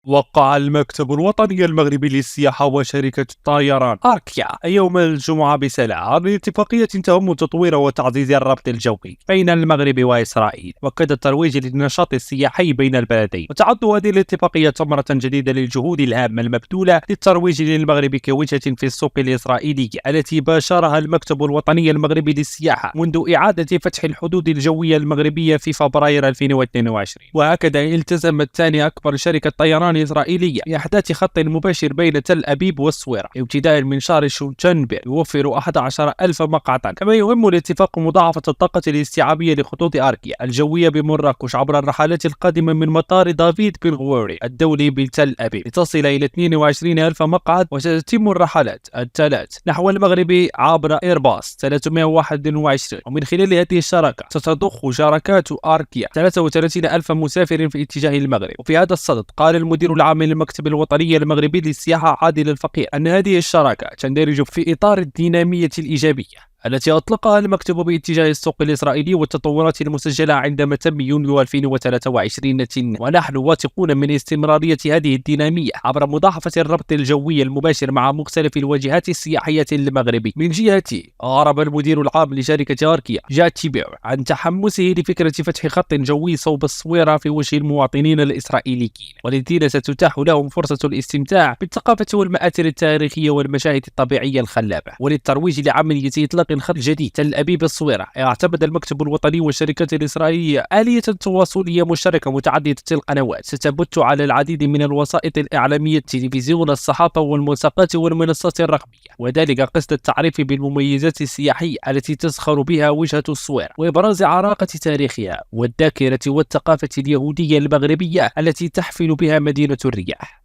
وقع المكتب الوطني المغربي للسياحة وشركة الطيران أركيا يوم الجمعة بسلام على اتفاقية تهم تطوير وتعزيز الربط الجوي بين المغرب وإسرائيل وكذا الترويج للنشاط السياحي بين البلدين. وتعد هذه الاتفاقية ثمرة جديدة للجهود الهامة المبذولة للترويج للمغرب كوجهة في السوق الإسرائيلية التي باشرها المكتب الوطني المغربي للسياحة منذ إعادة فتح الحدود الجوية المغربية في فبراير 2022. وهكذا التزمت ثاني أكبر شركة طيران إسرائيلية بإحداث خط مباشر بين تل أبيب والصويرة ابتداء من شهر شوتشنبر يوفر 11,000 مقعدا. كما يهم الاتفاق مضاعفة الطاقة الاستيعابية لخطوط أركيا الجوية بمراكش عبر الرحلات القادمة من مطار دافيد بن غوري الدولي بتل أبيب لتصل إلى 22,000 مقعد. وستتم الرحلات الثلاث نحو المغرب عبر إيرباص 321 ومن خلال هذه الشراكة ستضخ شركات أركيا 33,000 مسافر في اتجاه المغرب. وفي هذا الصدد قال المدير العام للمكتب الوطني المغربي للسياحة عادل الفقير أن هذه الشراكة تندرج في إطار الدينامية الإيجابية التي أطلقها المكتب باتجاه السوق الإسرائيلي والتطورات المسجلة عندما تم يونيو 2023 ونحن واثقون من استمرارية هذه الدينامية عبر مضاعفة الربط الجوي المباشر مع مختلف الواجهات السياحية المغربية. من جهته أعرب المدير العام لشركة أركيا جاتي بير عن تحمسه لفكرة فتح خط جوي صوب الصويرة في وجه المواطنين الإسرائيليين والذين ستتاح لهم فرصة الاستمتاع بالثقافة والمآثر التاريخية والمشاهد الطبيعية الخلابة. وللترويج لعملية إطلاق الخط الجديد تل أبيب الصويرة اعتمد المكتب الوطني والشركات الإسرائيلية آلية تواصلية مشتركة متعددة القنوات ستبث على العديد من الوسائط الإعلامية التلفزيون الصحافة والملصقات والمنصات الرقمية وذلك قصد التعريف بالمميزات السياحية التي تزخر بها وجهة الصويرة وإبراز عراقة تاريخها والذاكرة والثقافة اليهودية المغربية التي تحفل بها مدينة الرياح.